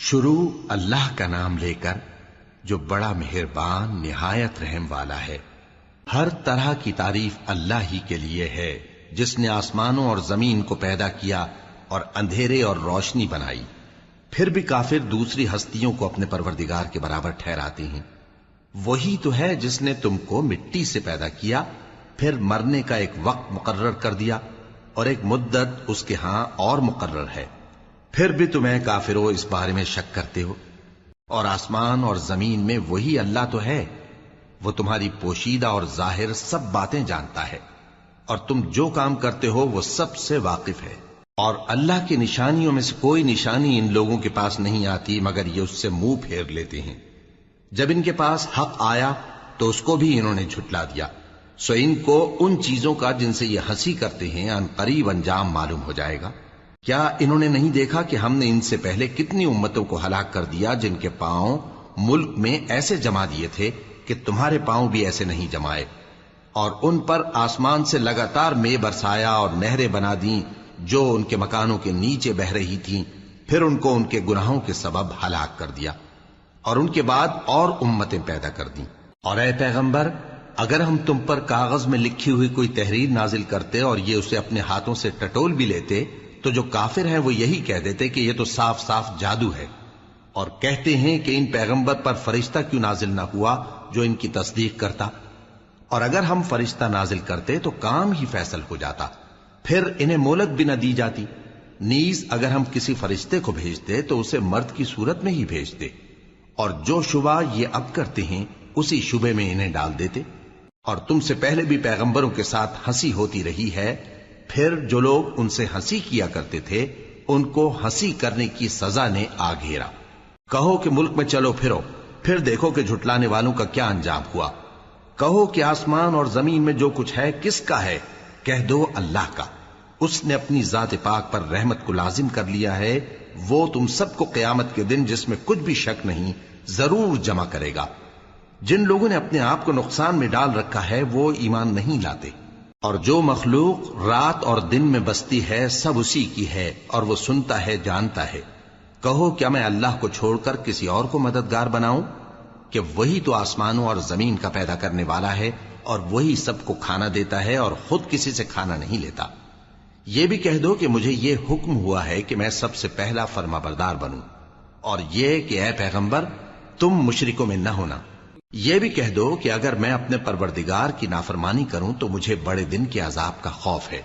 شروع اللہ کا نام لے کر جو بڑا مہربان نہایت رحم والا ہے۔ ہر طرح کی تعریف اللہ ہی کے لیے ہے جس نے آسمانوں اور زمین کو پیدا کیا اور اندھیرے اور روشنی بنائی۔ پھر بھی کافر دوسری ہستیوں کو اپنے پروردگار کے برابر ٹھہراتے ہیں۔ وہی تو ہے جس نے تم کو مٹی سے پیدا کیا، پھر مرنے کا ایک وقت مقرر کر دیا اور ایک مدت اس کے ہاں اور مقرر ہے، پھر بھی تمہیں کافروں اس بارے میں شک کرتے ہو۔ اور آسمان اور زمین میں وہی اللہ تو ہے، وہ تمہاری پوشیدہ اور ظاہر سب باتیں جانتا ہے، اور تم جو کام کرتے ہو وہ سب سے واقف ہے۔ اور اللہ کی نشانیوں میں سے کوئی نشانی ان لوگوں کے پاس نہیں آتی مگر یہ اس سے منہ پھیر لیتے ہیں۔ جب ان کے پاس حق آیا تو اس کو بھی انہوں نے جھٹلا دیا، سو ان کو ان چیزوں کا جن سے یہ ہنسی کرتے ہیں ان قریب انجام معلوم ہو جائے گا۔ کیا انہوں نے نہیں دیکھا کہ ہم نے ان سے پہلے کتنی امتوں کو ہلاک کر دیا جن کے پاؤں ملک میں ایسے جما دیے تھے کہ تمہارے پاؤں بھی ایسے نہیں جمائے، اور ان پر آسمان سے لگاتار مے برسایا اور نہریں بنا دیں جو ان کے مکانوں کے نیچے بہ رہی تھیں، پھر ان کو ان کے گناہوں کے سبب ہلاک کر دیا، اور ان کے بعد اور امتیں پیدا کر دیں۔ اور اے پیغمبر، اگر ہم تم پر کاغذ میں لکھی ہوئی کوئی تحریر نازل کرتے اور یہ اسے اپنے ہاتھوں سے ٹٹول بھی لیتے تو جو کافر ہیں وہ یہی کہہ دیتے کہ یہ تو صاف صاف جادو ہے، اور کہتے ہیں کہ ان پیغمبر پر فرشتہ کیوں نازل نہ ہوا جو ان کی تصدیق کرتا، اور اگر ہم فرشتہ نازل کرتے تو کام ہی فیصل ہو جاتا، پھر انہیں مہلت بھی نہ دی جاتی۔ نیز اگر ہم کسی فرشتے کو بھیجتے تو اسے مرد کی صورت میں ہی بھیجتے، اور جو شبہ یہ اب کرتے ہیں اسی شبے میں انہیں ڈال دیتے۔ اور تم سے پہلے بھی پیغمبروں کے ساتھ ہنسی ہوتی رہی ہے، پھر جو لوگ ان سے ہنسی کیا کرتے تھے ان کو ہنسی کرنے کی سزا نے آ گھیرا۔ کہو کہ ملک میں چلو پھرو، پھر دیکھو کہ جھٹلانے والوں کا کیا انجام ہوا۔ کہو کہ آسمان اور زمین میں جو کچھ ہے کس کا ہے؟ کہہ دو اللہ کا۔ اس نے اپنی ذات پاک پر رحمت کو لازم کر لیا ہے، وہ تم سب کو قیامت کے دن جس میں کچھ بھی شک نہیں ضرور جمع کرے گا۔ جن لوگوں نے اپنے آپ کو نقصان میں ڈال رکھا ہے وہ ایمان نہیں لاتے، اور جو مخلوق رات اور دن میں بستی ہے سب اسی کی ہے، اور وہ سنتا ہے جانتا ہے۔ کہو کیا میں اللہ کو چھوڑ کر کسی اور کو مددگار بناؤں کہ وہی تو آسمانوں اور زمین کا پیدا کرنے والا ہے، اور وہی سب کو کھانا دیتا ہے اور خود کسی سے کھانا نہیں لیتا۔ یہ بھی کہہ دو کہ مجھے یہ حکم ہوا ہے کہ میں سب سے پہلا فرما بردار بنوں، اور یہ کہ اے پیغمبر تم مشرکوں میں نہ ہونا۔ یہ بھی کہہ دو کہ اگر میں اپنے پروردگار کی نافرمانی کروں تو مجھے بڑے دن کے عذاب کا خوف ہے۔